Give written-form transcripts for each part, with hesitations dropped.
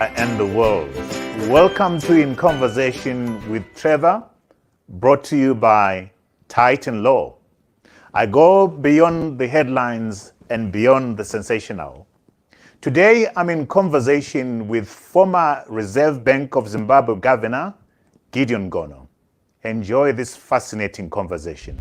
And the world. Welcome to In Conversation with Trevor, brought to you by Titan Law. I go beyond the headlines and beyond the sensational. Today, I'm in conversation with former Reserve Bank of Zimbabwe Governor, Gideon Gono. Enjoy this fascinating conversation.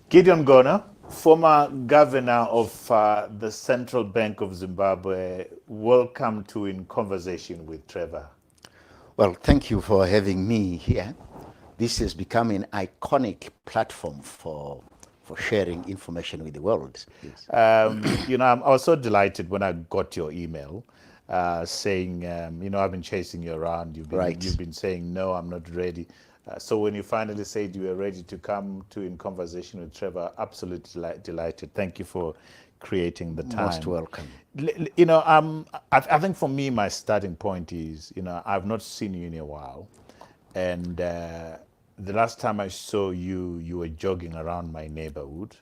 Gideon Gono, former governor of the Central Bank of Zimbabwe, welcome to In Conversation with Trevor. Well, thank you for having me here. This has become an iconic platform for sharing information with the world. Yes. I was so delighted when I got your email saying, I've been chasing you around. You've been saying, no, I'm not ready. So when you finally said you were ready to come to In Conversation with Trevor, absolutely delighted. Thank you for creating the time. Most welcome. I think for me, my starting point is, I've not seen you in a while. And the last time I saw you, you were jogging around my neighborhood.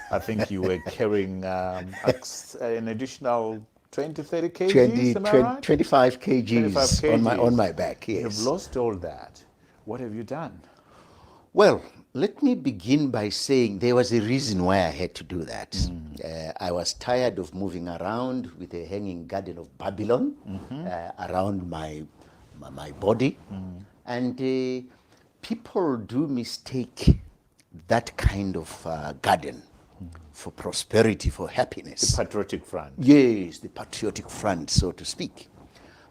I think you were carrying an additional 20, 30 kgs, 25 kgs on my back, yes. You've lost all that. What have you done? Well, let me begin by saying there was a reason why I had to do that. I was tired of moving around with a hanging garden of Babylon around my body. And people do mistake that kind of garden for prosperity, for happiness. The patriotic front. Yes, the patriotic front, so to speak.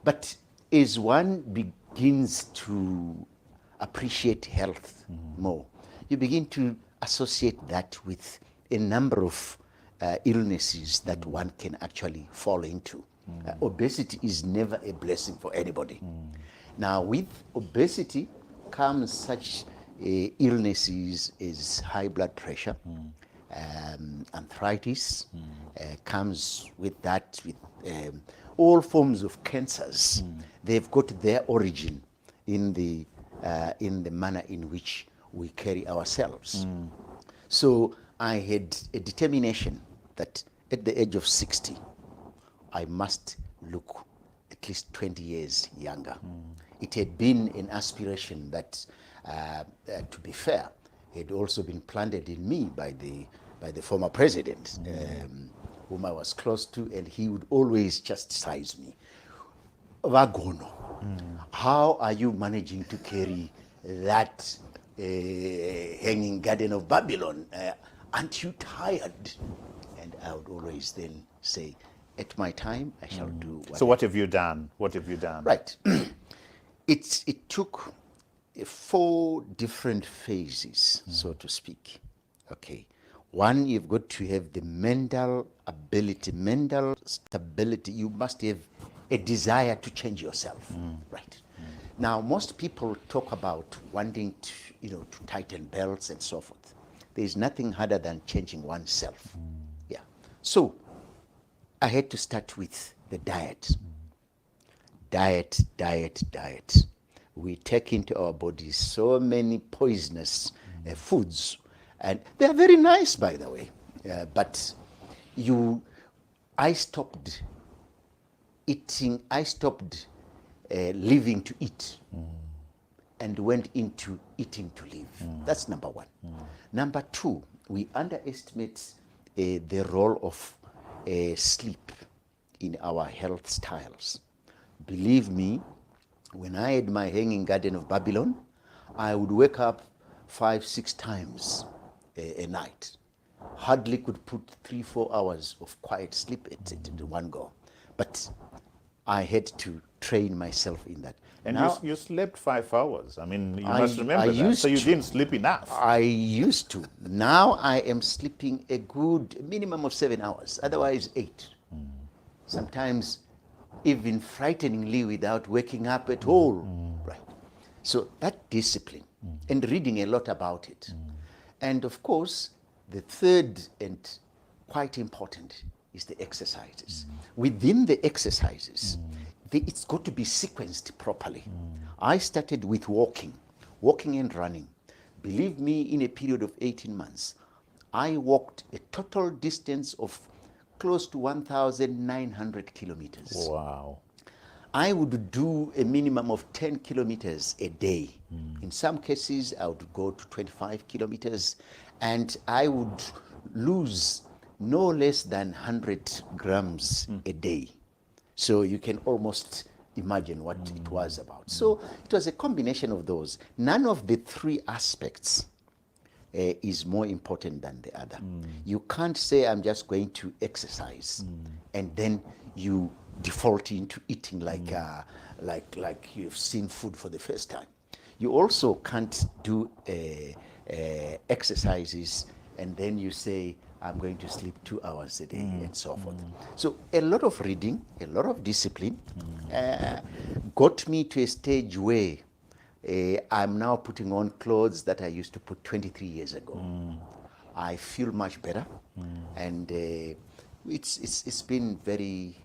But as one begins to appreciate health more, you begin to associate that with a number of illnesses that one can actually fall into. Obesity is never a blessing for anybody. Now, with obesity comes such illnesses as high blood pressure, arthritis, comes with that, with all forms of cancers. They've got their origin in the manner in which we carry ourselves. So I had a determination that at the age of 60, I must look at least 20 years younger. It had been an aspiration that, to be fair, had also been planted in me by the former president, whom I was close to, and he would always chastise me. Wagono, how are you managing to carry that hanging garden of Babylon? Aren't you tired? And I would always then say, at my time, I shall do what. So what have you done? What have you done? Right. It took 4 different phases, so to speak. Okay. One, you've got to have the mental ability, mental stability. You must have a desire to change yourself. Right. Now, most people talk about wanting to tighten belts and so forth. There is nothing harder than changing oneself. Yeah. So I had to start with the diet. Diet. We take into our bodies so many poisonous foods, and they are very nice, by the way. But I stopped eating. I stopped living to eat, and went into eating to live. That's number 1. Number 2, we underestimate the role of sleep in our health styles. Believe me, when I had my hanging garden of Babylon, I would wake up 5-6 times a night. Hardly could put 3-4 hours of quiet sleep at one go. But I had to train myself in that. And now, you slept 5 hours. I mean, you must remember that. So you didn't sleep enough. I used to. Now I am sleeping a good minimum of 7 hours, otherwise 8. Sometimes even frighteningly without waking up at all. Right. So that discipline, and reading a lot about it. And of course, the third and quite important is the exercises. Within the exercises, it's got to be sequenced properly. I started with walking and running. Believe me, in a period of 18 months, I walked a total distance of close to 1,900 kilometers. Wow. I would do a minimum of 10 kilometers a day. In some cases, I would go to 25 kilometers, and I would lose no less than 100 grams a day. So you can almost imagine what it was about. So it was a combination of those. None of the three aspects is more important than the other. You can't say, I'm just going to exercise, and then you default into eating like you've seen food for the first time. You also can't do exercises and then you say, I'm going to sleep 2 hours a day and so forth. So a lot of reading, a lot of discipline got me to a stage where I'm now putting on clothes that I used to put 23 years ago. I feel much better, and it's been very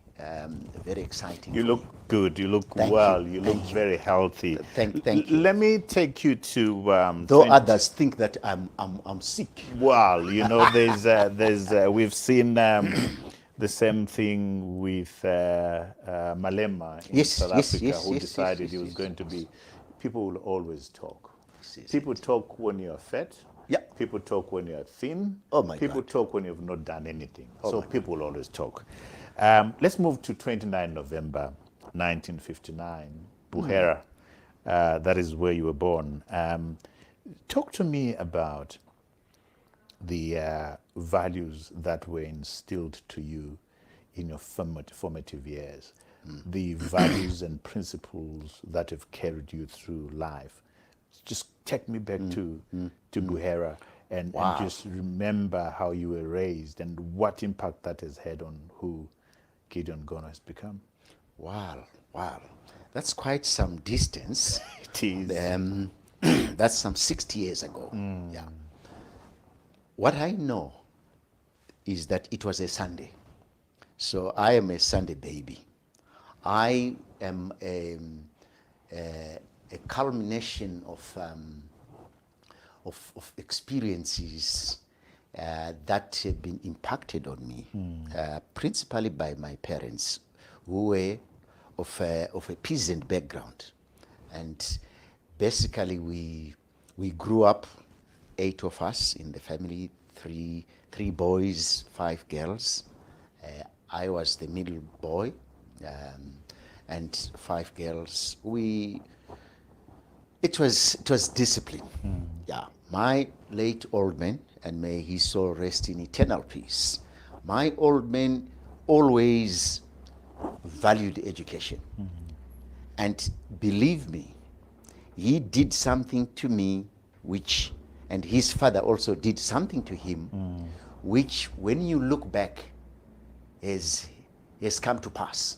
exciting. You look good. You look Thank well. you. You look very healthy. Thank you. Let me take you to. Though others think that I'm sick. Well, you know, we've seen the same thing with Malema in South Africa, who decided he was going to be. People will always talk. People talk when you're fat. Yeah. People talk when you're thin. Oh my People God. talk when you've not done anything. Oh So my people will always talk. Let's move to 29 November 1959, Buhera. That is where you were born. Talk to me about the values that were instilled to you in your formative years, the values and principles that have carried you through life. Just take me back to Buhera and just remember how you were raised and what impact that has had on who Gideon Gono has become. Wow. That's quite some distance. It is. That's some 60 years ago. Yeah. What I know is that it was a Sunday. So I am a Sunday baby. I am a culmination of experiences that have been impacted on me, principally by my parents, who were of a peasant background. And basically we grew up, 8 of us in the family, three boys, 5 girls. I was the middle boy, and 5 girls. It was discipline. Yeah. My late old man, and may his soul rest in eternal peace, my old man always valued education. And believe me, he did something to me and his father also did something to him, which when you look back has come to pass.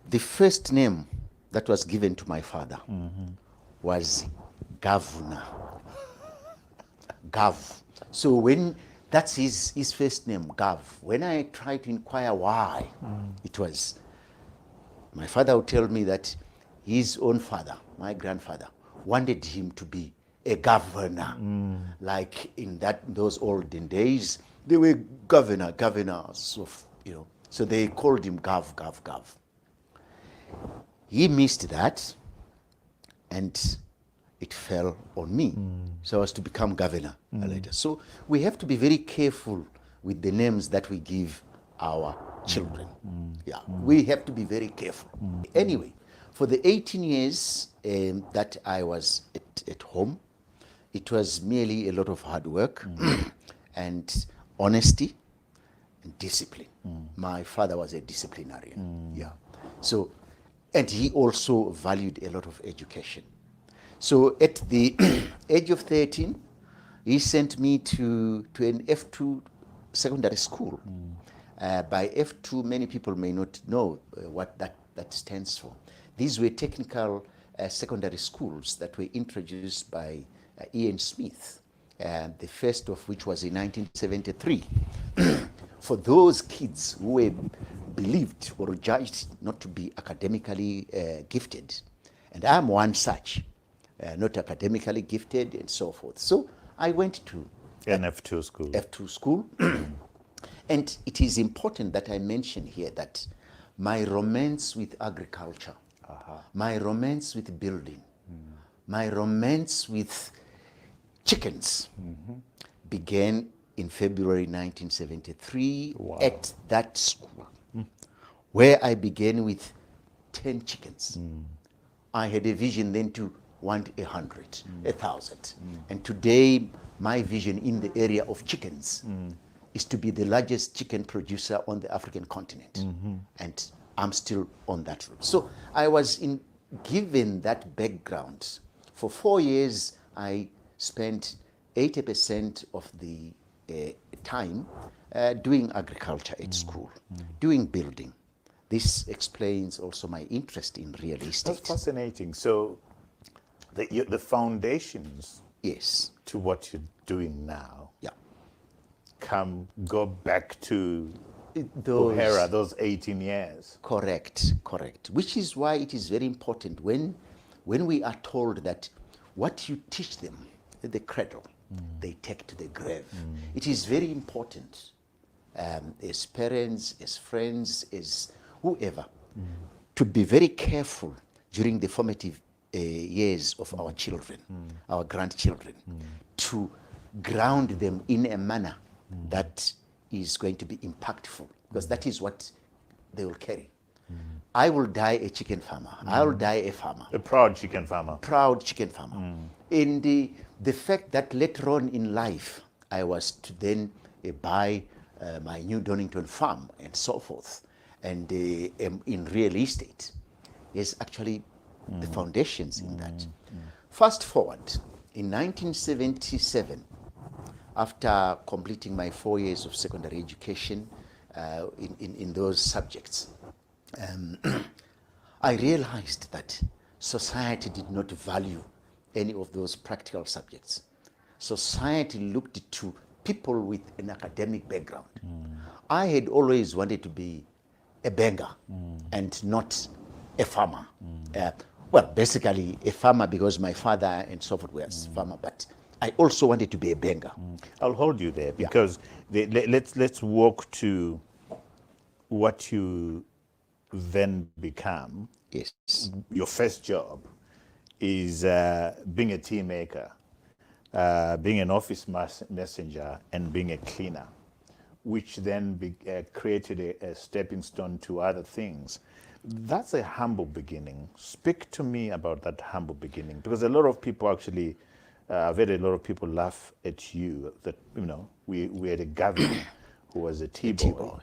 The first name that was given to my father was Governor. Gov. So that's his first name, Gov. When I tried to inquire why, it was, my father would tell me that his own father, my grandfather, wanted him to be a governor. Like in those olden days, they were governors of, so they called him Gov. He missed that, and it fell on me. So I was to become governor later. So we have to be very careful with the names that we give our children. Yeah, we have to be very careful. Anyway, for the 18 years that I was at home, it was merely a lot of hard work and honesty and discipline. My father was a disciplinarian. Yeah. So, and he also valued a lot of education. So at the age of 13, he sent me to an F2 secondary school. By F2, many people may not know what that stands for. These were technical secondary schools that were introduced by Ian Smith, the first of which was in 1973. For those kids who were believed or judged not to be academically gifted. And I'm one such, not academically gifted and so forth. So I went to NF2 school. F2 school. And it is important that I mention here that my romance with agriculture, my romance with building, my romance with chickens began in February 1973 at that school, where I began with 10 chickens. I had a vision then to want 100, 1,000. And today, my vision in the area of chickens is to be the largest chicken producer on the African continent. And I'm still on that route. So I was given that background. For 4 years, I spent 80% of the time doing agriculture at school, doing building. This explains also my interest in real estate. That's fascinating. So the foundations Yes. to what you're doing now Yeah. go back to Those, O'Hara, those 18 years. correct. Which is why it is very important when we are told that what you teach them at the cradle, they take to the grave. It is very important as parents, as friends, as whoever, to be very careful during the formative years of our children, our grandchildren, to ground them in a manner that is going to be impactful, because that is what they will carry. I will die a chicken farmer. I will die a farmer. A proud chicken farmer. Proud chicken farmer. In the fact that later on in life, I was to then buy my new Donington farm and so forth, and in real estate, is actually the foundations in that. Fast forward, in 1977, after completing my 4 years of secondary education in those subjects, I realized that society did not value any of those practical subjects. Society looked to people with an academic background. I had always wanted to be a banker and not a farmer. Well, basically a farmer because my father and so forth were farmer, but I also wanted to be a banker. I'll hold you there because let's walk to what you then become. Yes. Your first job is being a tea maker, being an office messenger, and being a cleaner, which then created a stepping stone to other things. That's a humble beginning. Speak to me about that humble beginning, because a lot of people actually, I've heard a lot of people laugh at you that, we had a governor who was a tea boy.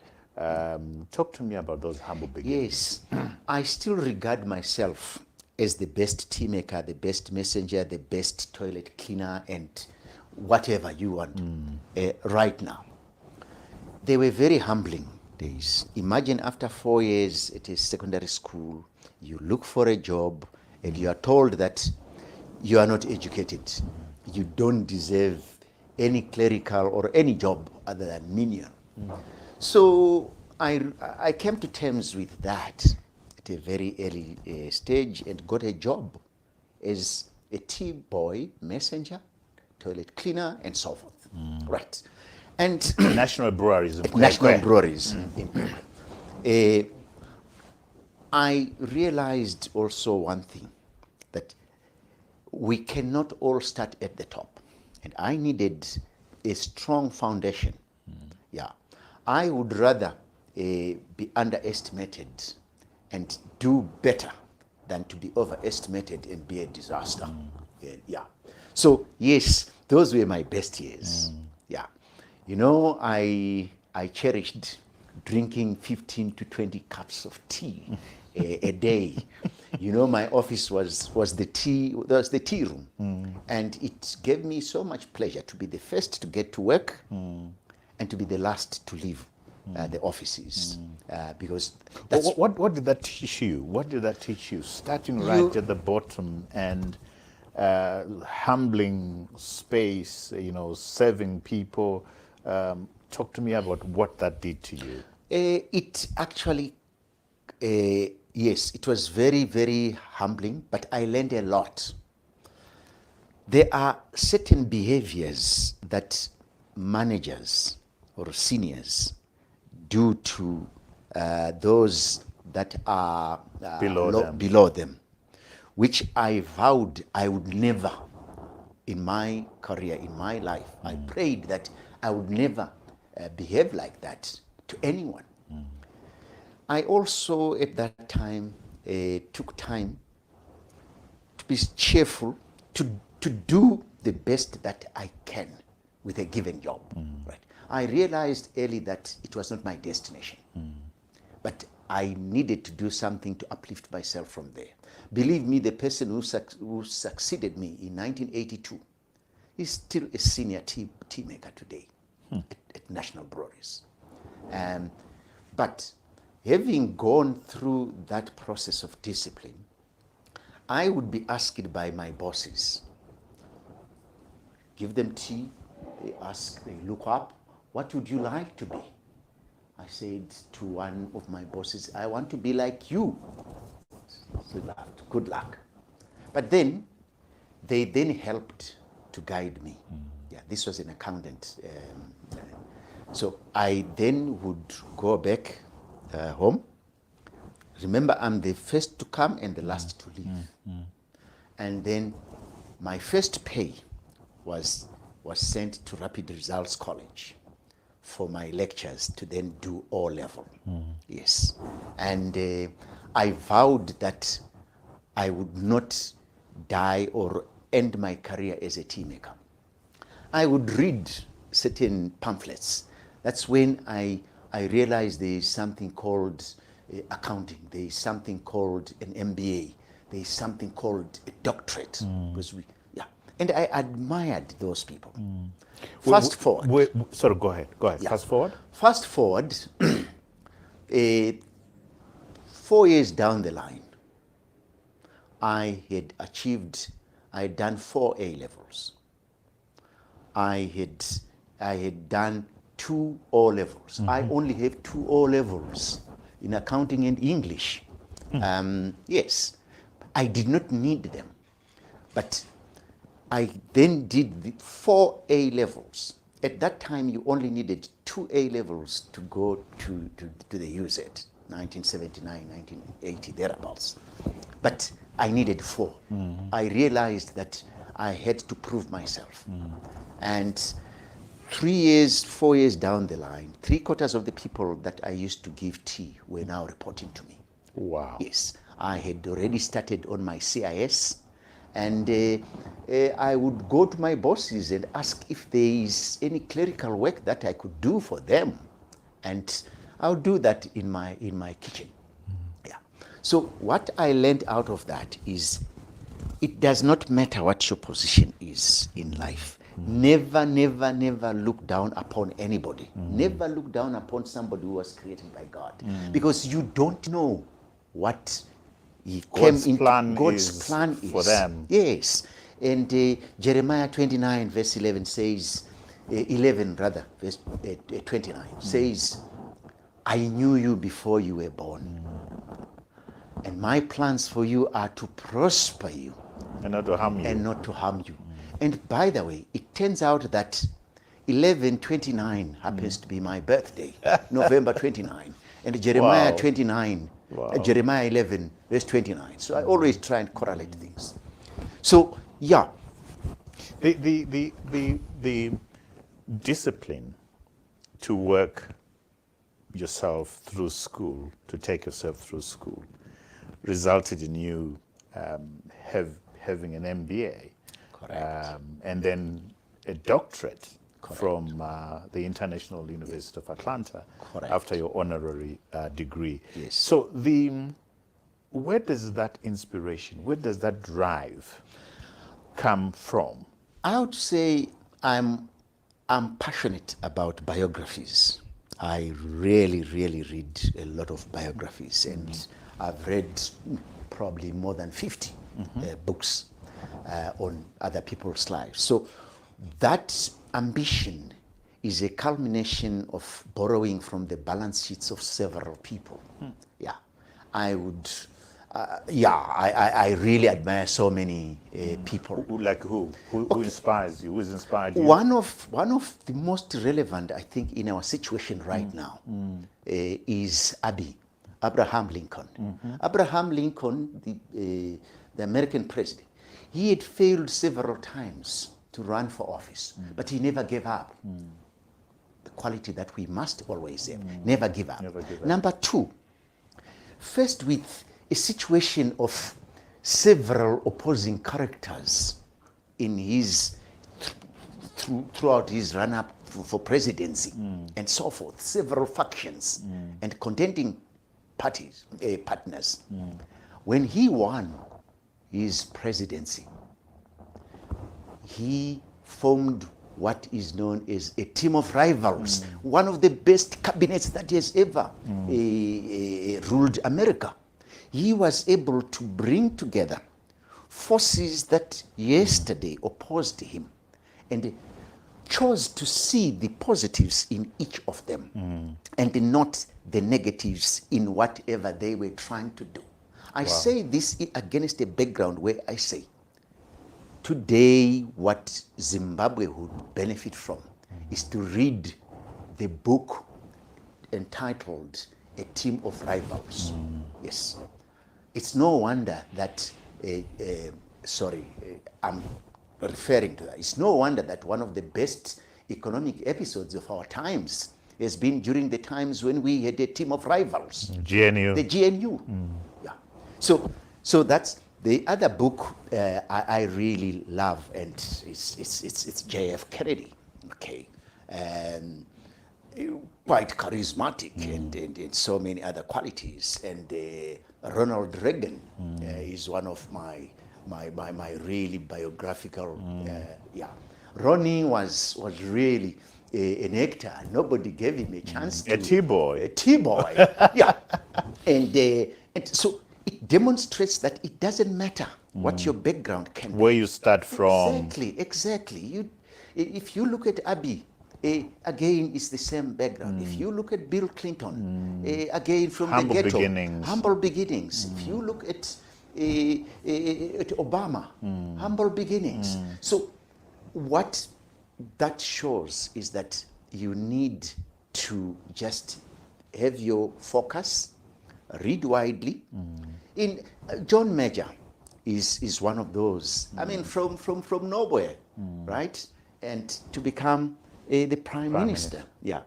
Talk to me about those humble beginnings. Yes, I still regard myself as the best tea maker, the best messenger, the best toilet cleaner, and whatever you want right now. They were very humbling days. Imagine after 4 years at a secondary school, you look for a job and you are told that you are not educated. You don't deserve any clerical or any job other than menial. So I came to terms with that at a very early stage and got a job as a tea boy, messenger, toilet cleaner, and so forth. Right. And National breweries. national breweries. I realized also one thing, that we cannot all start at the top. And I needed a strong foundation. Yeah. I would rather be underestimated and do better than to be overestimated and be a disaster. Yeah. So, yes, those were my best years. Yeah. I cherished drinking 15 to 20 cups of tea a day. My office was the tea room, and it gave me so much pleasure to be the first to get to work and to be the last to leave the offices, because that's what did that teach you? What did that teach you? Starting right at the bottom and humbling space, serving people. Talk to me about what that did to you. It actually, yes, it was very, very humbling, but I learned a lot. There are certain behaviors that managers or seniors do to those that are below them, which I vowed I would never, in my career, in my life, I prayed that I would never behave like that to anyone. I also, at that time, took time to be cheerful, to do the best that I can with a given job. Right? I realized early that it was not my destination, but I needed to do something to uplift myself from there. Believe me, the person who succeeded me in 1982 is still a senior team maker today at National Breweries. But having gone through that process of discipline, I would be asked by my bosses, give them tea, they look up, what would you like to be? I said to one of my bosses, I want to be like you. So good luck. But then, they then helped to guide me. Yeah, this was an accountant. So I then would go back home. Remember, I'm the first to come and the last to leave. And then my first pay was sent to Rapid Results College for my lectures to then do O level. Yes. And I vowed that I would not die or end my career as a tea maker. I would read certain pamphlets. That's when I realized there is something called accounting. There is something called an MBA. There is something called a doctorate. Because and I admired those people. Fast forward. Sorry, go ahead. Yeah. Fast forward. Fast forward, 4 years down the line, I had done 4 A levels. I had done 2 O levels. I only have 2 O levels in accounting and English. Yes, I did not need them, but I then did the 4 A levels. At that time, you only needed 2 A levels to go to the UZ, 1979, 1980, thereabouts. But I needed 4. I realized that I had to prove myself. And 3 years, 4 years down the line, 3/4 of the people that I used to give tea were now reporting to me. Wow. Yes, I had already started on my CIS, and I would go to my bosses and ask if there is any clerical work that I could do for them, and I'll do that in my kitchen. Yeah. So what I learned out of that is, it does not matter what your position is in life. Never, never, never look down upon anybody. Never look down upon somebody who was created by God, because you don't know what God's plan is for them. Yes. And Jeremiah 29 verse 11 says, 11 rather, verse 29 says, I knew you before you were born. And my plans for you are to prosper you. And not to harm you. And not to harm you. And by the way, it turns out that 11/29 happens to be my birthday, November 29. And Jeremiah 29, Jeremiah 11, verse 29. So I always try and correlate things. So, yeah. The discipline to work yourself through school, to take yourself through school, resulted in you having an MBA. Correct. And then a doctorate. Correct. From the International University of Atlanta. Correct. After your honorary degree. Yes. So where does that inspiration, where does that drive come from? I would say I'm passionate about biographies. I really, really read a lot of biographies, and I've read probably more than 50 books on other people's lives. So that ambition is a culmination of borrowing from the balance sheets of several people. Yeah, I would. I really admire so many people. Like who? Who inspires you? Who's inspired you? One of the most relevant, I think, in our situation right now is Abraham Lincoln. Abraham Lincoln, the American president, he had failed several times to run for office, but he never gave up. The quality that we must always have, never give up. Never give up. Number two, first with a situation of several opposing characters in his throughout his run-up for presidency and so forth, several factions and contending partners. When he won his presidency, he formed what is known as a team of rivals, one of the best cabinets that has ever ruled America. He was able to bring together forces that yesterday opposed him and chose to see the positives in each of them and not the negatives in whatever they were trying to do. I say this against a background where I say, today what Zimbabwe would benefit from is to read the book entitled A Team of Rivals. Yes. It's no wonder that, I'm referring to that. It's no wonder that one of the best economic episodes of our times has been during the times when we had a team of rivals. GNU. The GNU. Yeah. So that's the other book I really love, and it's J.F. Kennedy. Okay. Quite charismatic and so many other qualities. And Ronald Reagan is one of my really biographical. Ronnie was really an actor. Nobody gave him a chance to. A T-boy. A T-boy. Yeah. And so it demonstrates that it doesn't matter what your background can be. Where you start from. Exactly. If you look at Abiy, again, it's the same background. If you look at Bill Clinton, again from Humble the ghetto, beginnings. humble beginnings. If you look at Obama, humble beginnings. So what that shows is that you need to just have your focus, read widely. In John Major is one of those. I mean, from nowhere, right, and to become the prime minister. Yeah.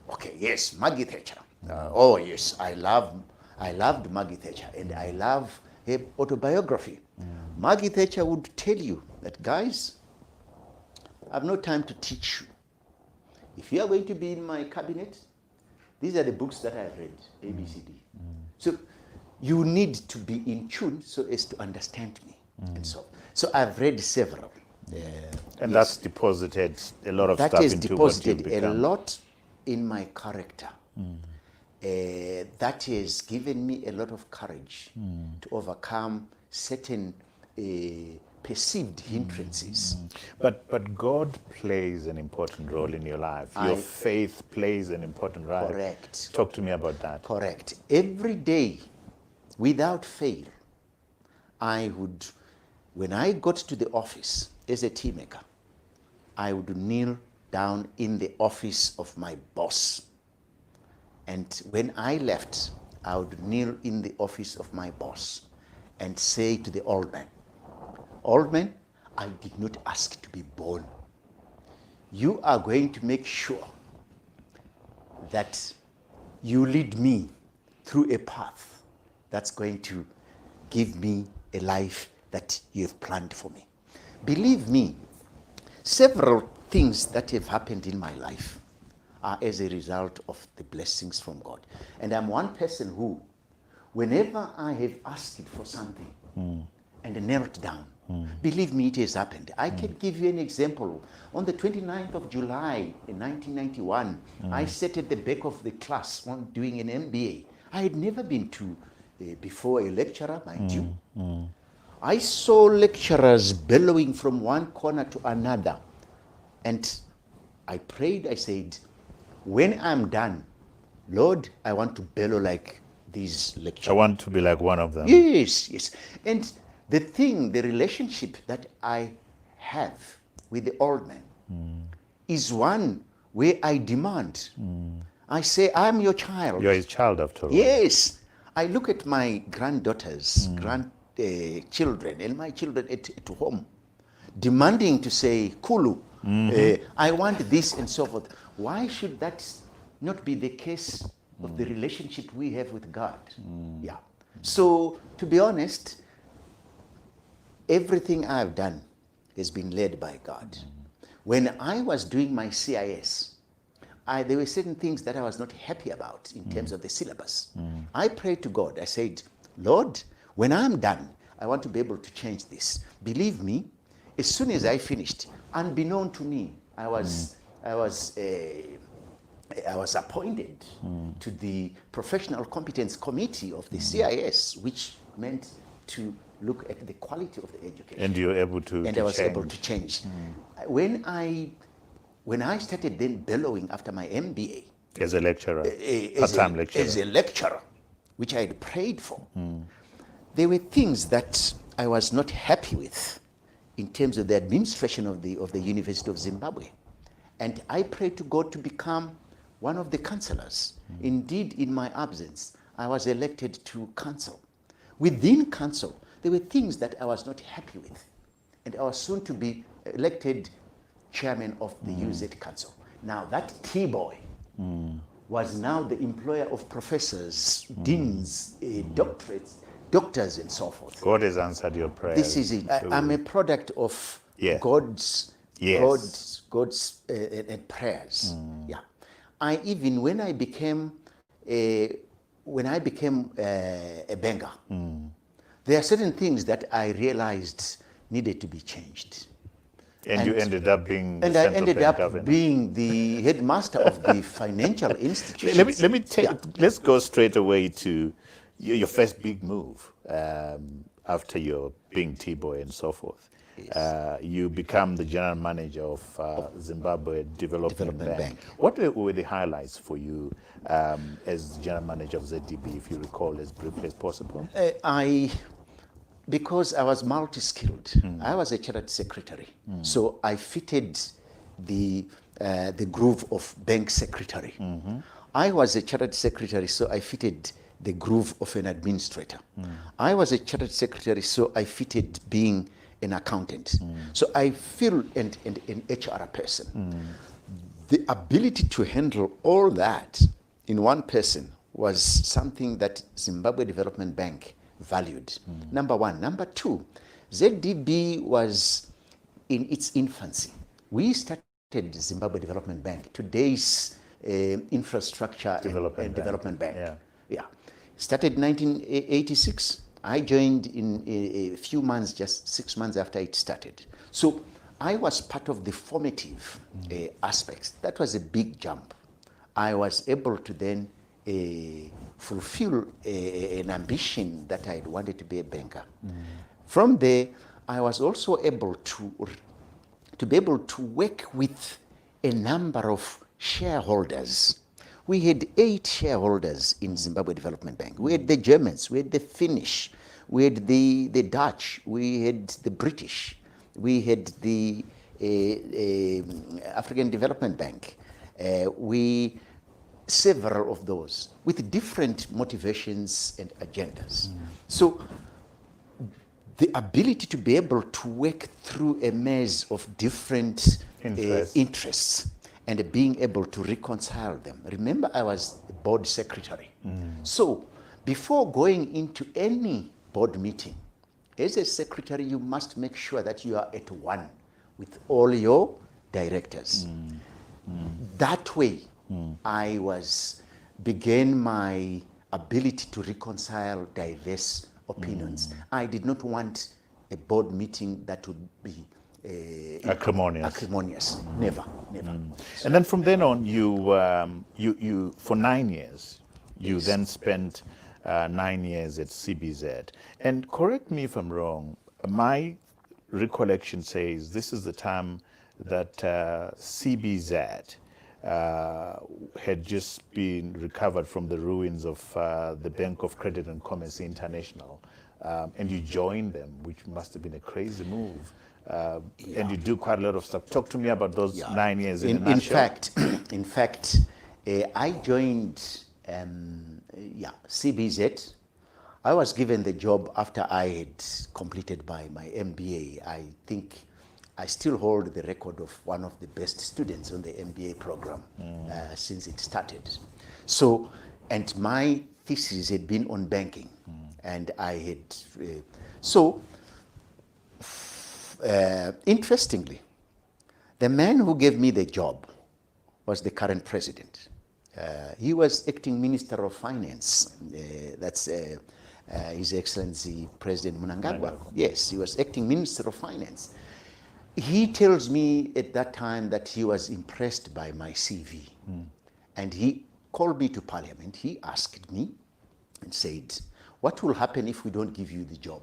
Okay. Yes, Maggie Thatcher. Oh yes, I loved Maggie Thatcher, and I love her autobiography. Maggie Thatcher would tell you that, guys, I have no time to teach you. If you are going to be in my cabinet, these are the books that I've read, A, B, C, D. So you need to be in tune so as to understand me. And so I've read several. And that's deposited a lot of that stuff has into deposited what you a become. lot in my character. That has given me a lot of courage to overcome certain perceived hindrances. But God plays an important role in your life. Your faith plays an important role. Correct. Talk to me about that. Correct. Every day, without fail, I would, when I got to the office as a tea maker, I would kneel down in the office of my boss. And when I left, I would kneel in the office of my boss and say to the old man, "Old man, I did not ask to be born. You are going to make sure that you lead me through a path that's going to give me a life that you have planned for me." Believe me, several things that have happened in my life are as a result of the blessings from God. And I'm one person who, whenever I have asked for something and knelt down, believe me, it has happened. I can give you an example. On the 29th of July in 1991, I sat at the back of the class doing an MBA. I had never been to before a lecturer, mind you. I saw lecturers bellowing from one corner to another. And I prayed, I said, when I'm done, Lord, I want to bellow like these lecturers. I want to be like one of them. Yes, yes. And the relationship that I have with the old man is one where I demand. I say, I'm your child. You're his child after all. Yes. I look at my granddaughters, grandchildren, and my children at home, demanding to say, Kulu, I want this and so forth. Why should that not be the case of the relationship we have with God? Yeah. So, to be honest, everything I've done has been led by God. When I was doing my CIS, there were certain things that I was not happy about in terms of the syllabus. I prayed to God. I said, Lord, when I'm done, I want to be able to change this. Believe me, as soon as I finished, unbeknown to me, I was appointed to the Professional Competence Committee of the CIS, which meant to look at the quality of the education. And you were able to And I was able to change. When I started then bellowing after my MBA, as a lecturer, part-time lecturer. as a lecturer, which I had prayed for, there were things that I was not happy with in terms of the administration of the University of Zimbabwe. And I prayed to God to become one of the councillors. Indeed, in my absence, I was elected to council. Within council, there were things that I was not happy with. And I was soon to be elected chairman of the UZ Council. Now that T-boy was now the employer of professors, deans, doctors, and so forth. God has answered your prayer. This is it. I'm a product of God's prayers. Yeah. When I became a banker, there are certain things that I realized needed to be changed. And you ended up being the And I central ended bank up governor. being the headmaster of the financial institutions. Let's go straight away to your first big move after your being T-boy and so forth. You become the general manager of Zimbabwe Development Bank. What were the highlights for you as general manager of ZDB, if you recall, as briefly as possible? Because I was multi-skilled, I was a chartered secretary. So I fitted the groove of bank secretary. I was a chartered secretary, so I fitted the groove of an administrator. I was a chartered secretary, so I fitted being an accountant. So I feel an HR person. The ability to handle all that in one person was something that Zimbabwe Development Bank valued. Number one. Number two, ZDB was in its infancy. We started Zimbabwe Development Bank, today's infrastructure development bank. Yeah. Started 1986. I joined in a few months, just 6 months after it started. So I was part of the formative aspects. That was a big jump. I was able to then fulfill an ambition that I had wanted to be a banker. From there, I was also able to be able to work with a number of shareholders. We had 8 shareholders in Zimbabwe Development Bank. We had the Germans, we had the Finnish, we had the Dutch, we had the British, we had the African Development Bank. Several of those with different motivations and agendas. So the ability to be able to work through a maze of different interests and being able to reconcile them. Remember, I was the board secretary. So before going into any board meeting, as a secretary, you must make sure that you are at one with all your directors. That way, I began my ability to reconcile diverse opinions. I did not want a board meeting that would be acrimonious. Never. And then from then on, you for 9 years, you then spent 9 years at CBZ. And correct me if I'm wrong, my recollection says this is the time that CBZ had just been recovered from the ruins of the Bank of Credit and Commerce International, and you joined them, which must have been a crazy move. And you do quite a lot of stuff. Talk to me about those 9 years in a nutshell. In fact, I joined CBZ. I was given the job after I had completed my MBA. I think I still hold the record of one of the best students on the MBA program since it started. So, and my thesis had been on banking, and I had interestingly, the man who gave me the job was the current president. He was acting Minister of Finance. That's His Excellency President Mnangagwa. Yes, he was acting Minister of Finance. He tells me at that time that he was impressed by my CV. And he called me to Parliament. He asked me and said, what will happen if we don't give you the job?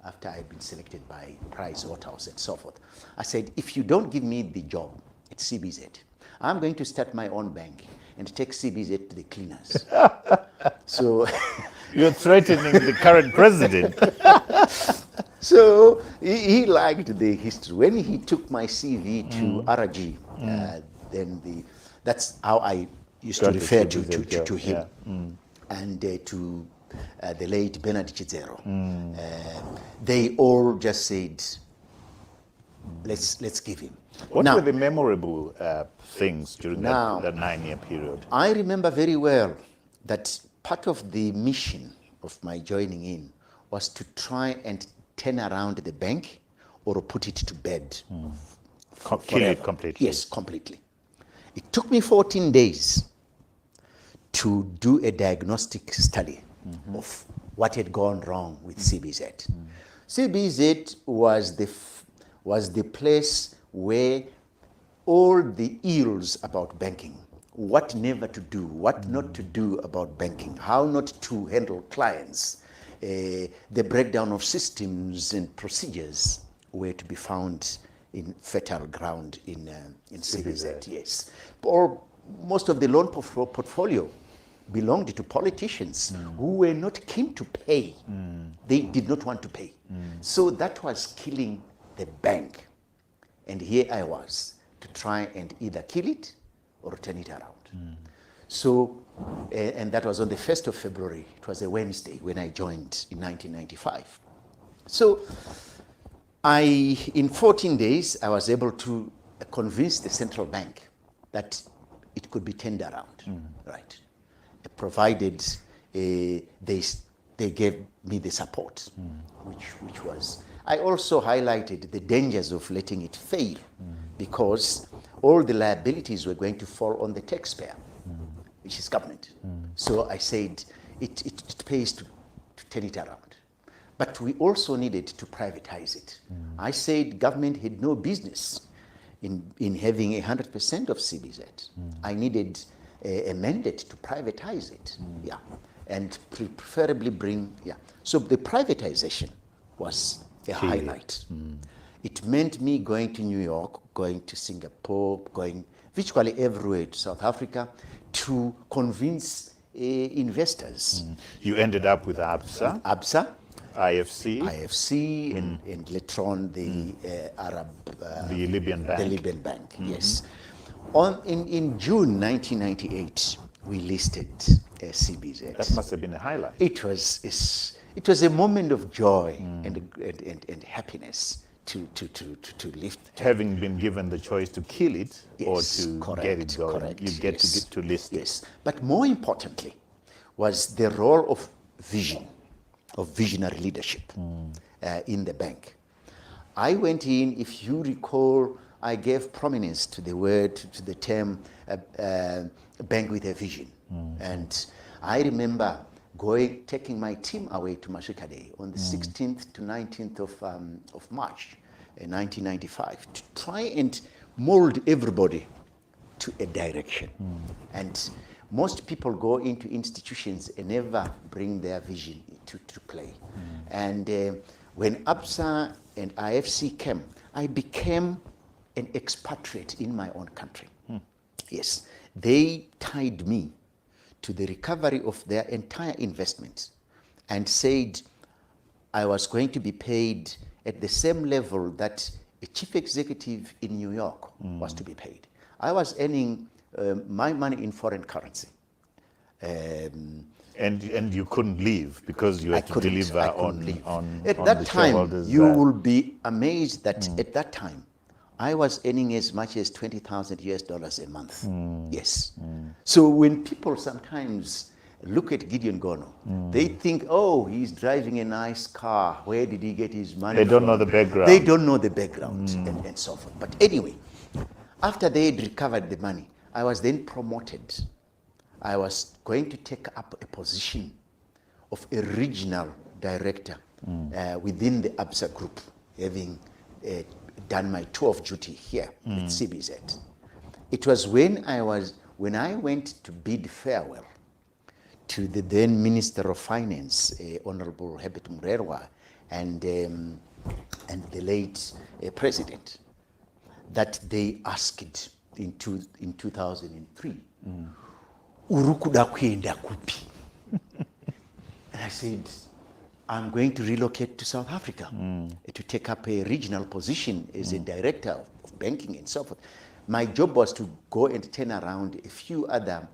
After I had been selected by Price Waterhouse and so forth. I said, if you don't give me the job at CBZ, I'm going to start my own bank and take CBZ to the cleaners. So you're threatening the current president. So he liked the history. When he took my CV to RG, that's how I used to refer to him. And to the late Bernard Chidzero. They all just said, let's give him. What were the memorable things during that 9-year period? I remember very well that part of the mission of my joining in was to try and turn around the bank or put it to bed. Kill it completely. Yes, completely. It took me 14 days to do a diagnostic study of what had gone wrong with CBZ. CBZ was the place where all the ills about banking, what never to do, what not to do about banking, how not to handle clients, the breakdown of systems and procedures were to be found in fertile ground in CBZ. Yes. Or most of the loan portfolio belonged to politicians who were not keen to pay. They did not want to pay. So that was killing the bank. And here I was to try and either kill it or turn it around. So, and that was on the 1st of February. It was a Wednesday when I joined in 1995. So in 14 days, I was able to convince the central bank that it could be turned around, right? Provided they gave me the support, which was. I also highlighted the dangers of letting it fail, because all the liabilities were going to fall on the taxpayer, which is government. So I said it pays to turn it around. But we also needed to privatize it. I said government had no business in having 100% of CBZ. I needed a mandate to privatize it, and preferably bring, So the privatization was a highlight. It meant me going to New York, going to Singapore, going virtually everywhere to South Africa to convince investors. You ended up with ABSA, IFC, and later on the the Libyan Bank. The Libyan Bank, yes. In June 1998, we listed CBZ. That must have been a highlight. It was a moment of joy and happiness to lift. Having been given the choice to kill it or to get it going, correct, you get to list it. Yes, but more importantly was the role of vision, of visionary leadership in the bank. I went in, if you recall, I gave prominence to the word, to the term bank with a vision. And I remember taking my team away to Mashika Day on the 16th to 19th of March 1995 to try and mold everybody to a direction. And most people go into institutions and never bring their vision to play. And when ABSA and IFC came, I became an expatriate in my own country. Yes, they tied me to the recovery of their entire investment and said I was going to be paid at the same level that a chief executive in New York was to be paid. I was earning my money in foreign currency. And you couldn't leave because you had to deliver on At on that the time, shareholders', you will be amazed that at that time, I was earning as much as $20,000 a month. Yes. So when people sometimes look at Gideon Gono, they think, oh, he's driving a nice car. Where did he get his money They don't from? know the background. They don't know the background and so forth. But anyway, after they had recovered the money, I was then promoted. I was going to take up a position of a regional director within the ABSA group, having done my tour of duty here with CBZ. It was when I went to bid farewell to the then Minister of Finance, Honorable Herbert Mugabe, and the late President, that they asked in 2003, Urukuda kwenda kupi? And I said, I'm going to relocate to South Africa to take up a regional position as a director of banking and so forth. My job was to go and turn around a few other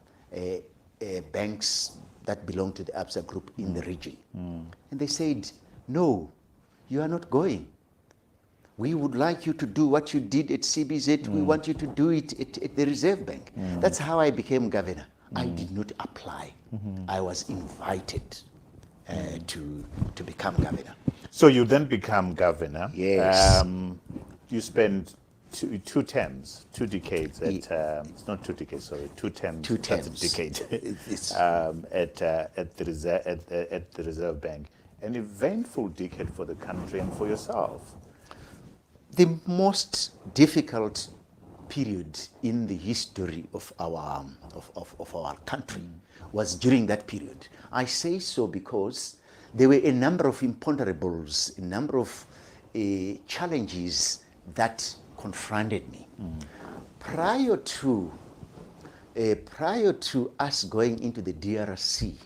banks that belong to the ABSA group in the region. And they said, no, you are not going. We would like you to do what you did at CBZ. We want you to do it at the Reserve Bank. That's how I became governor. I did not apply. I was invited to become governor. So you then become governor. Yes. You spent two terms, 2 decades at, it's not 2 decades, sorry, 2 terms. 2 That's terms. a decade. At the Reserve Bank. An eventful decade for the country and for yourself. The most difficult period in the history of our country was during that period. I say so because there were a number of imponderables, a number of challenges that confronted me. Prior to us going into the DRC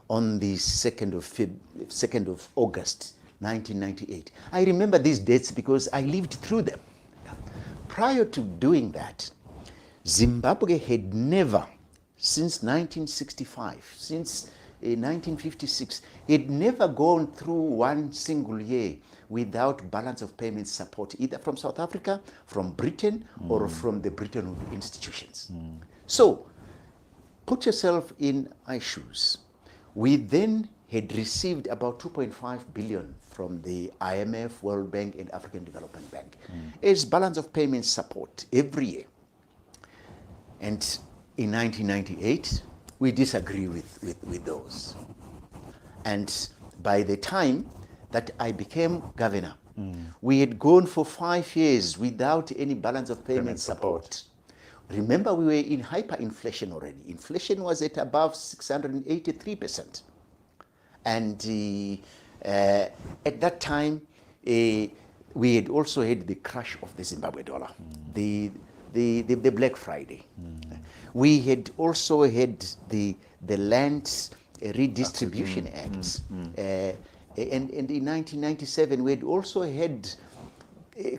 on the 2nd of August 1998, I remember these dates because I lived through them. Prior to doing that, Zimbabwe had never, since 1965, since 1956, had never gone through one single year without balance of payments support, either from South Africa, from Britain, or from the Bretton Woods institutions. So, put yourself in my shoes. We then had received about 2.5 billion from the IMF, World Bank, and African Development Bank as balance of payments support every year. And in 1998, we disagree with those. And by the time that I became governor, we had gone for 5 years without any balance of payment support. Remember, we were in hyperinflation already. Inflation was at above 683%. And at that time, we had also had the crash of the Zimbabwe dollar, the Black Friday. We had also had the Land Redistribution Act. And in 1997, we had also had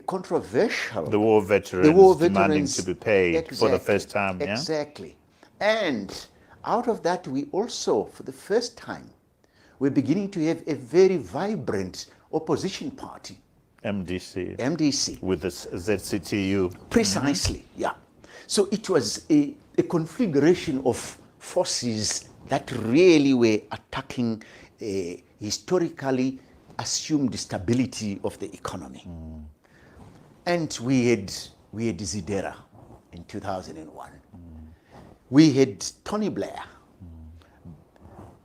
controversial... The war veterans demanding to be paid for the first time. Exactly. And out of that, we also, for the first time, we're beginning to have a very vibrant opposition party. MDC. With the ZCTU. Precisely, yeah. So it was a configuration of forces that really were attacking historically assumed stability of the economy. And we had Zidera in 2001. We had Tony Blair.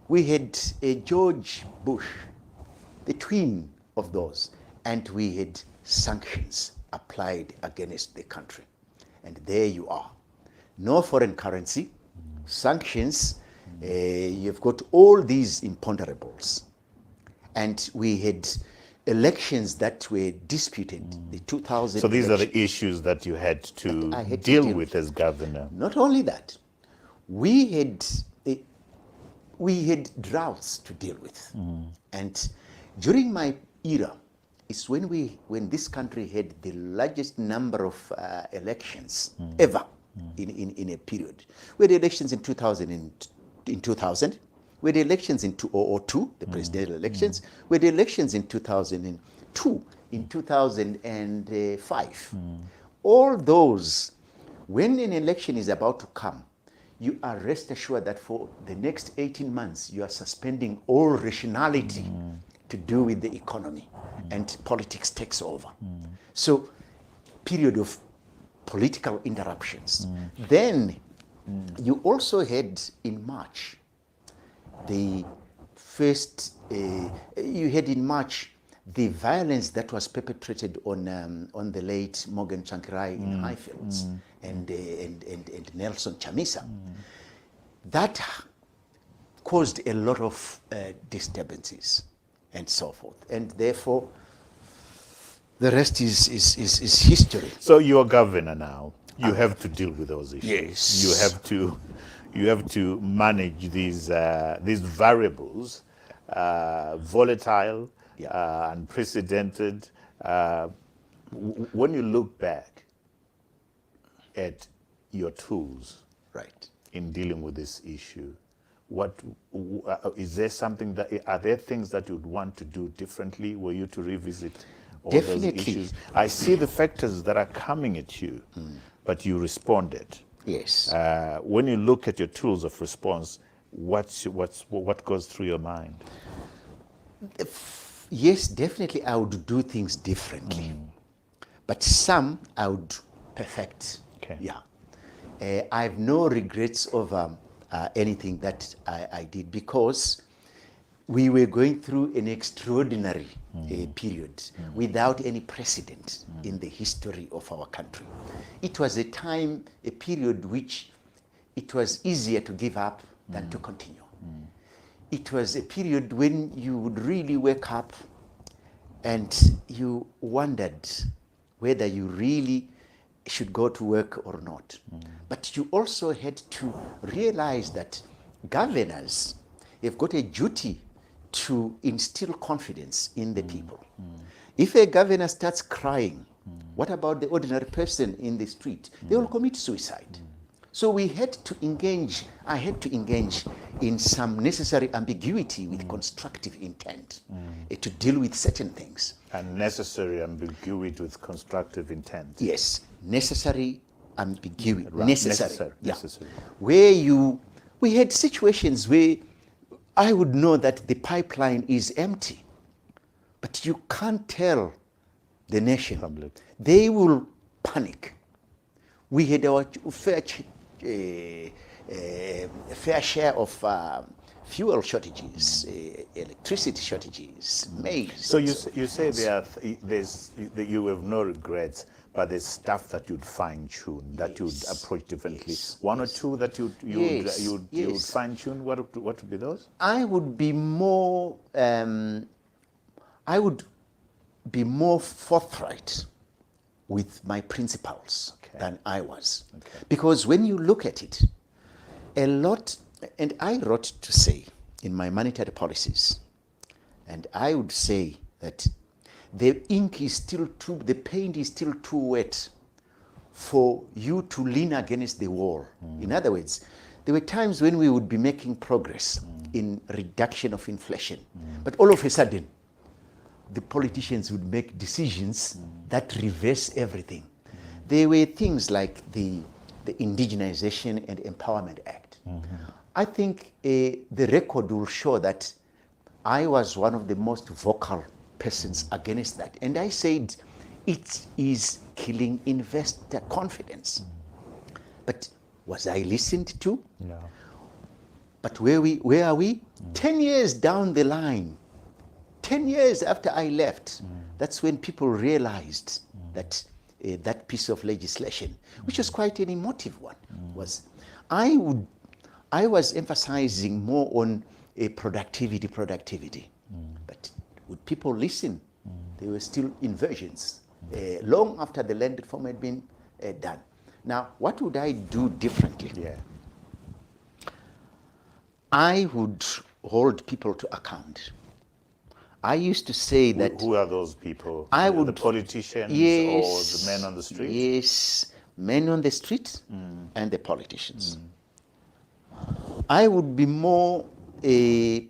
We had George Bush, the twin of those, and we had sanctions applied against the country. And there you are. No foreign currency, sanctions, you've got all these imponderables. And we had elections that were disputed, the 2000 So these are election. the issues that you had to I had to deal deal with as governor. Not only that, we had droughts to deal with, and during my era is when this country had the largest number of elections ever in a period. We had elections in 2000. We had elections in 2002, the presidential elections. We had elections in 2002, in 2005. All those, when an election is about to come, you are rest assured that for the next 18 months, you are suspending all rationality to do with the economy, and politics takes over. So, period of political interruptions. Then, you also had in March, the first, you had in March the violence that was perpetrated on the late Morgan Tsvangirai in Highfields and Nelson Chamisa. That caused a lot of disturbances and so forth, and therefore the rest is history. So you're governor now. You have to deal with those issues. Yes. You have to manage these variables, volatile, unprecedented. When you look back at your tools, Right. in dealing with this issue, what is there something that are there things that you'd want to do differently? Were you to revisit all Definitely. those issues? I see the factors that are coming at you, but you responded. Yes. When you look at your tools of response, what goes through your mind? Yes, definitely I would do things differently. But some I would perfect. Okay. Yeah. I have no regrets over anything that I did, because we were going through an extraordinary period without any precedent in the history of our country. It was a period which it was easier to give up than to continue. It was a period when you would really wake up and you wondered whether you really should go to work or not. But you also had to realize that governors have got a duty to instill confidence in the people. If a governor starts crying, what about the ordinary person in the street? They will commit suicide. So we had to engage, I had to engage in some necessary ambiguity with constructive intent to deal with certain things. And necessary ambiguity with constructive intent. Yes, necessary ambiguity. Right. Necessary. Yeah. Necessary. Where we had situations where I would know that the pipeline is empty, but you can't tell the nation. Public. They will panic. We had our fair share of fuel shortages, electricity shortages, maize. So you say that you have no regrets, but there's stuff that you'd fine tune, that you'd approach differently. Yes. One or two that you'd Yes. fine tune. What would be those? I would be more. I would be more forthright with my principles than I was, because when you look at it, a lot. And I wrote to say in my monetary policies, and I would say that the paint is still too wet for you to lean against the wall. In other words, there were times when we would be making progress in reduction of inflation, but all of a sudden, the politicians would make decisions that reverse everything. There were things like the Indigenization and Empowerment Act. I think the record will show that I was one of the most vocal persons against that. And I said, it is killing investor confidence. But was I listened to? No. But where are we? 10 years down the line, 10 years after I left, that's when people realized that that piece of legislation, which was quite an emotive one, was I was emphasizing more on productivity. But would people listen? there were still inversions, long after the land reform had been done. Now, what would I do differently? Yeah. I would hold people to account. I used to say that... Who are those people? I The would... politicians Yes, or the men on the street? Yes, men on the street and the politicians. I would be more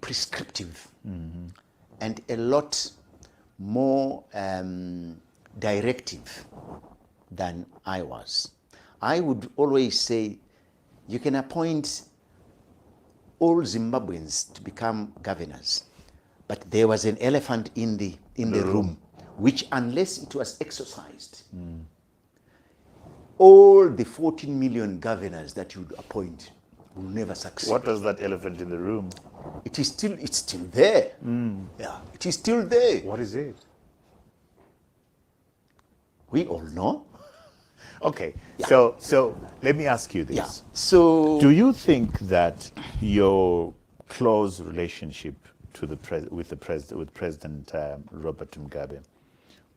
prescriptive and a lot more directive than I was. I would always say, you can appoint all Zimbabweans to become governors, but there was an elephant in the room, which unless it was exercised, all the 14 million governors that you would appoint will never succeed. What was that elephant in the room? It's still there. Yeah, it is still there. What is it? We all know. Okay, Yeah. so let me ask you this. Yeah. So Do you think that your close relationship to with President Robert Mugabe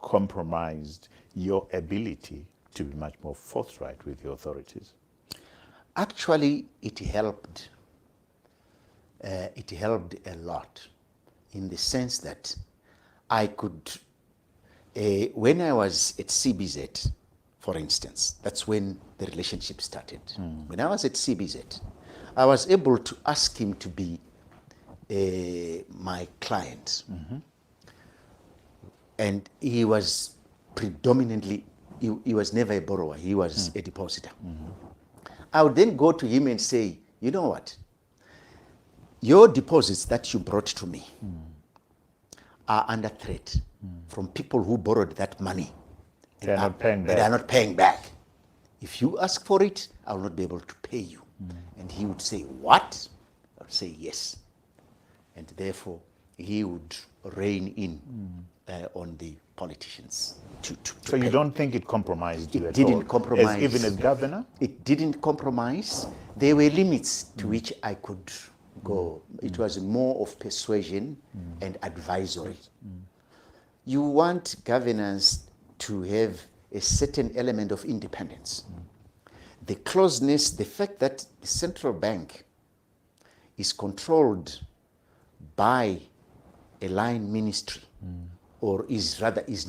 compromised your ability to be much more forthright with the authorities? actually, it helped. It helped a lot, in the sense that I could, when I was at CBZ, for instance, that's when the relationship started. When I was at CBZ, I was able to ask him to be my client. And he was predominantly, he was never a borrower, he was a depositor. I would then go to him and say, you know what? Your deposits that you brought to me are under threat from people who borrowed that money. They're not paying back. They are not paying back. If you ask for it, I will not be able to pay you. And he would say, what? I would say, yes. And therefore, he would rein in on the politicians. So you don't think it compromised you at all? It didn't compromise. Even as governor? It didn't compromise. There were limits to which I could go. It was more of persuasion and advisory. You want governors to have a certain element of independence. The closeness, the fact that the central bank is controlled by a line ministry, or is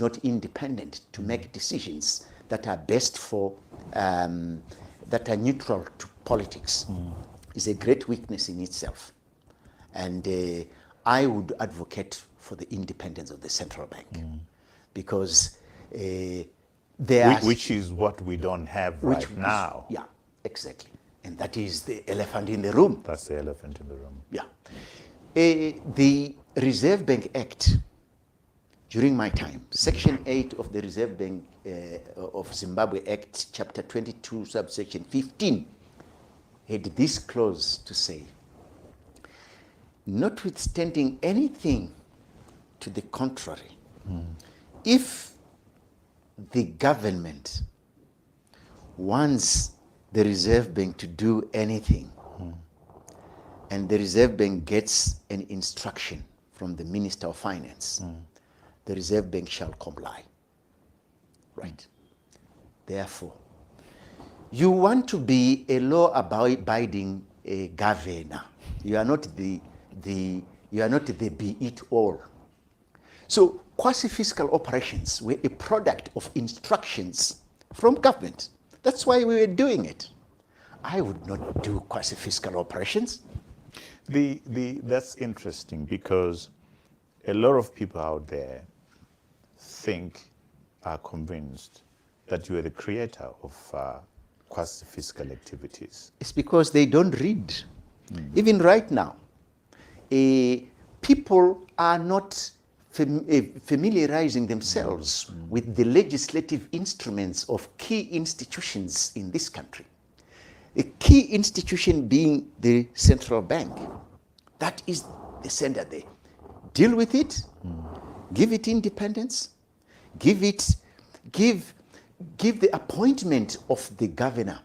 not independent to make decisions that are best for, that are neutral to politics, is a great weakness in itself. And I would advocate for the independence of the central bank, because which is what we don't have right now. Yeah, exactly. And that is the elephant in the room. That's the elephant in the room. Yeah. The Reserve Bank Act, during my time, Section 8 of the Reserve Bank of Zimbabwe Act, Chapter 22, subsection 15, had this clause to say, notwithstanding anything to the contrary, if the government wants the Reserve Bank to do anything, and the Reserve Bank gets an instruction from the Minister of Finance, the Reserve Bank shall comply. Right? Therefore, you want to be a law-abiding governor. You are not the be-it-all. So quasi-fiscal operations were a product of instructions from government. That's why we were doing it. I would not do quasi-fiscal operations. That's interesting, because a lot of people out there are convinced that you are the creator of quasi-fiscal activities. It's because they don't read. Even right now, people are not familiarizing themselves with the legislative instruments of key institutions in this country. A key institution being the central bank. That is the center there. Deal with it, give it independence, give the appointment of the governor,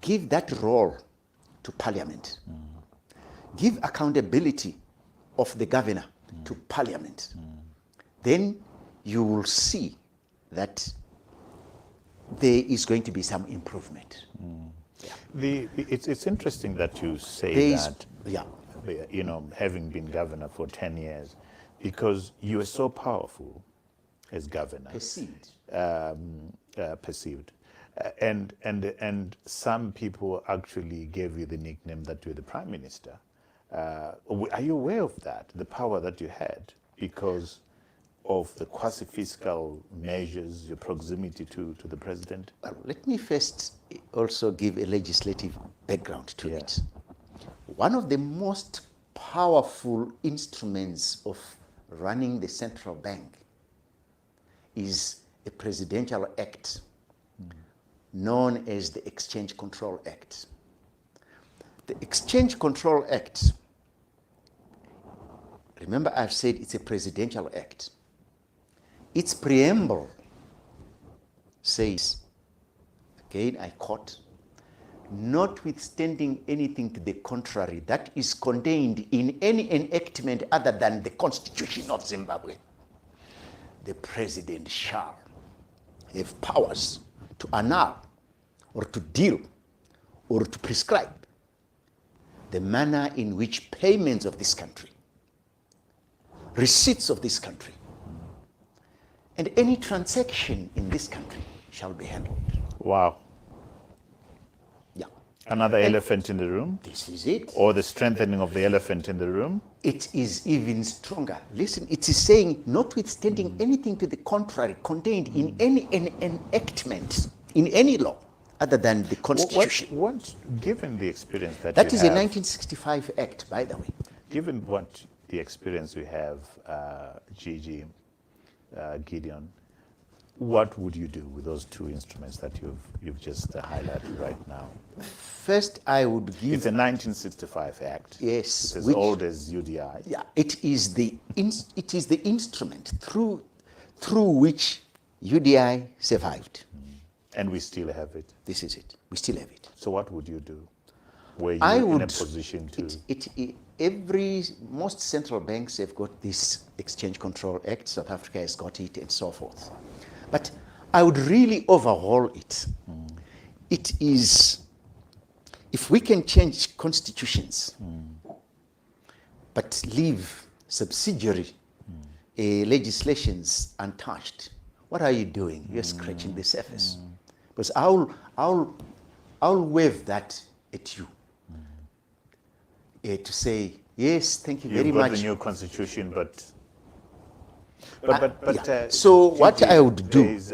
give that role to Parliament. Give accountability of the governor to Parliament. Then you will see that there is going to be some improvement. It's interesting that you say There is, that, yeah, you know, having been governor for 10 years, because you were so powerful as governor. perceived. Perceived. And some people actually gave you the nickname that you're the prime minister. Are you aware of that, the power that you had because of the quasi-fiscal measures, your proximity to the president? Well, let me first also give a legislative background to it. One of the most powerful instruments of running the central bank is a presidential act known as the Exchange Control Act. The Exchange Control Act, remember I've said it's a presidential act. Its preamble says, again I quote, notwithstanding anything to the contrary that is contained in any enactment other than the Constitution of Zimbabwe, the president shall have powers to annul or to deal or to prescribe the manner in which payments of this country, receipts of this country, and any transaction in this country shall be handled. Wow. Yeah. Another elephant in the room? This is it. Or the strengthening of the elephant in the room? It is even stronger. Listen, it is saying, notwithstanding anything to the contrary contained in any enactment, in any law, other than the Constitution. Given the experience that That you is a have, 1965 act, by the way. given what the experience you have, Gideon, what would you do with those two instruments that you've just highlighted right now? First, I would give... It's a 1965 act. Yes. It's as old as UDI. Yeah, it is the instrument through which UDI survived. And we still have it. This is it. We still have it. So what would you do? Were you I in would, a position to... most central banks have got this Exchange Control Act. South Africa has got it, and so forth. But I would really overhaul it. It is, if we can change constitutions, but leave subsidiary legislations untouched, what are you doing? You're scratching the surface. Because I'll wave that at you to say, yes, thank you very You've got much. the new constitution, but so what I would do is,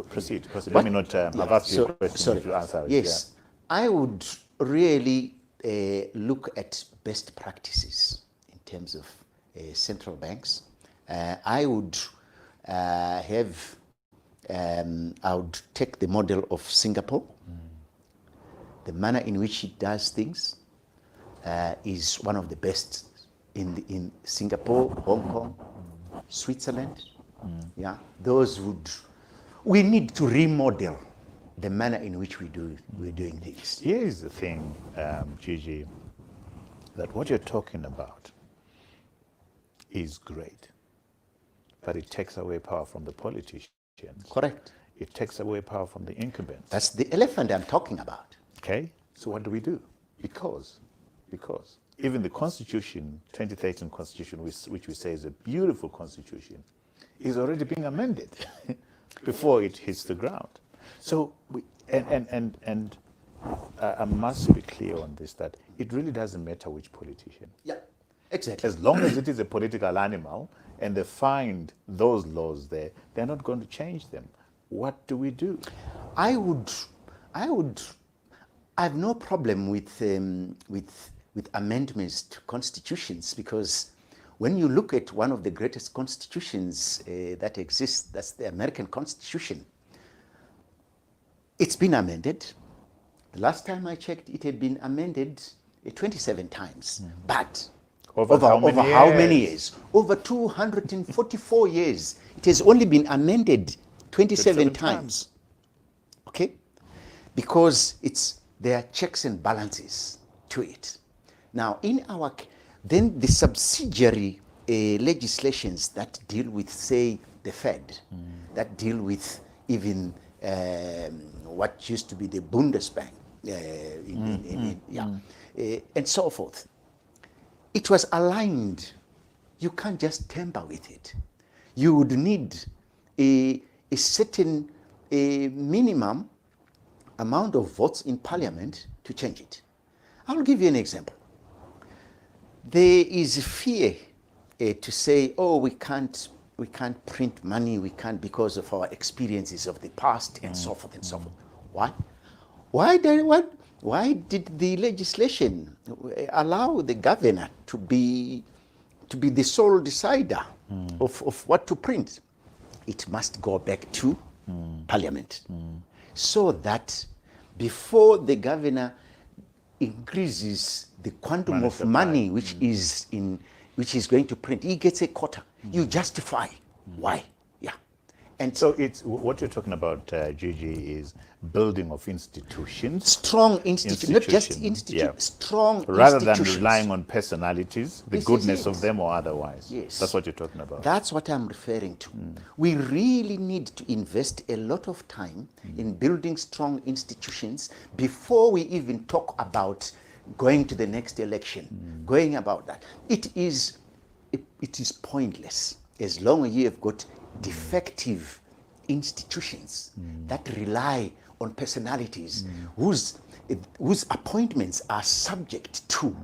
proceed. Let me not. I've asked you a question to answer it. Yes, I would really look at best practices in terms of central banks. I would I would take the model of Singapore. The manner in which it does things is one of the best in Singapore, Hong Kong, Switzerland. Yeah, we need to remodel the manner in which we're doing things. Here is the thing, Gigi, that what you're talking about is great, but it takes away power from the politicians. Correct. It takes away power from the incumbents. That's the elephant I'm talking about. Okay, so what do we do? Because even the Constitution, 2013 Constitution, which we say is a beautiful Constitution, is already being amended before it hits the ground. So, I must be clear on this, that it really doesn't matter which politician. Yeah, exactly. As long as it is a political animal and they find those laws there, they're not going to change them. What do we do? I have no problem with amendments to constitutions, because when you look at one of the greatest constitutions that exists, that's the American Constitution, it's been amended. The last time I checked, it had been amended 27 times. But over how many years? Over 244 years. It has only been amended 27 times. Okay? Because there are checks and balances to it. Now, then the subsidiary legislations that deal with, say, the the Fed, that deal with even what used to be the Bundesbank, and so forth. It was aligned. You can't just tamper with it. You would need a certain minimum amount of votes in parliament to change it. I'll give you an example. There is fear to say, oh, we can't print money, we can't because of our experiences of the past and so forth and so forth. Why? Why did the legislation allow the governor to be the sole decider of what to print? It must go back to parliament, so that before the governor increases the quantum of money which is going to print, he gets a quota. You justify why. Yeah. And so it's what you're talking about, Gigi, is building of institutions. Strong institutions, not just institutions, yeah. Strong rather institutions. than relying on personalities, the goodness of them or otherwise. Yes. That's what you're talking about. That's what I'm referring to. We really need to invest a lot of time in building strong institutions before we even talk about going to the next election, going about that. It is pointless as long as you have got defective institutions that rely on personalities whose appointments are subject to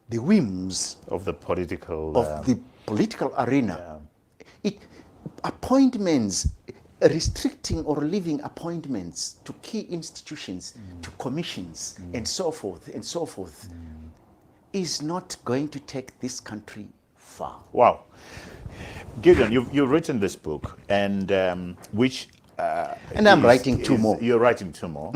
the whims of the political arena. Appointments, restricting or leaving appointments to key institutions, to commissions, and so forth, is not going to take this country far. Wow. Gideon, you've written this book, and which... and I'm writing two more. You're writing two more,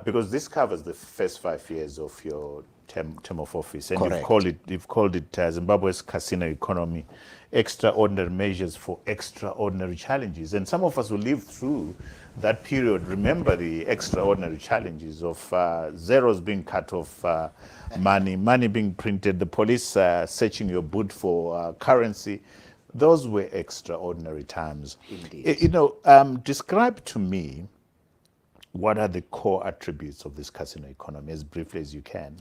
because this covers the first 5 years of your term of office, and Correct. you've called it Zimbabwe's casino economy, extraordinary measures for extraordinary challenges. And some of us who lived through that period remember the extraordinary challenges of zeros being cut off, money being printed, the police searching your boot for currency. Those were extraordinary times. Indeed. Describe to me what are the core attributes of this casino economy, as briefly as you can.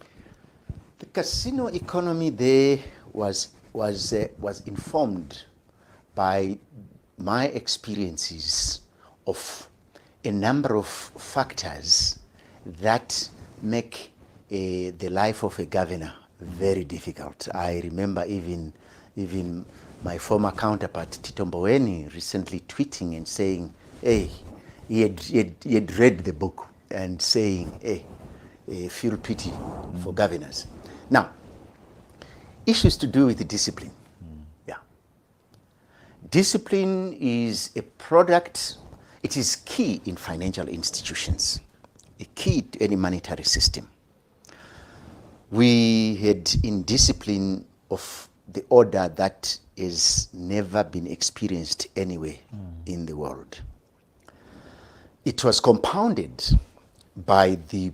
The casino economy there was informed by my experiences of a number of factors that make the life of a governor very difficult. I remember even my former counterpart Tito Mboweni recently tweeting and saying, hey, he had read the book and saying, hey, feel pity for governors. Now, issues to do with the discipline. Yeah. Discipline is a product, it is key in financial institutions, a key to any monetary system. We had indiscipline of the order that has never been experienced anywhere in the world. It was compounded by the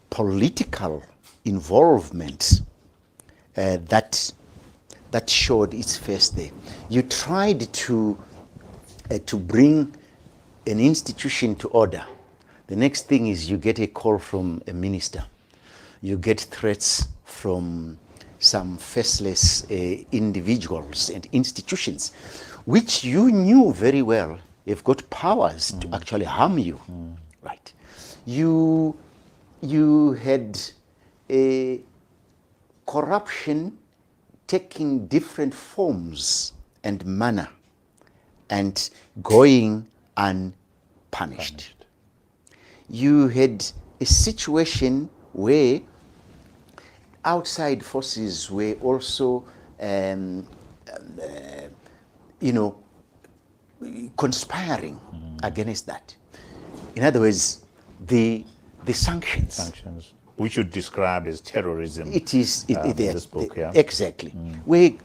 political involvement that showed its face there. You tried to bring an institution to order. The next thing is you get a call from a minister. You get threats from some faceless individuals and institutions, which you knew very well have got powers to actually harm you. Right? You had a corruption taking different forms and manner and going unpunished. You had a situation where outside forces were also, conspiring against that. In other words, the sanctions. We should describe as terrorism. It is this book, yeah. Exactly. We're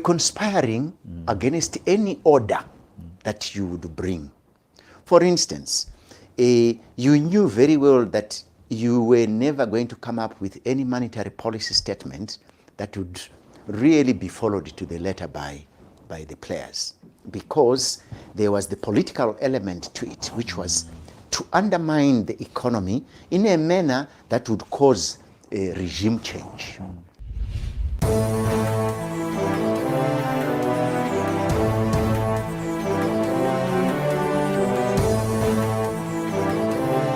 conspiring against any order that you would bring. For instance, you knew very well that you were never going to come up with any monetary policy statement that would really be followed to the letter by by the players, because there was the political element to it, which was to undermine the economy in a manner that would cause a regime change.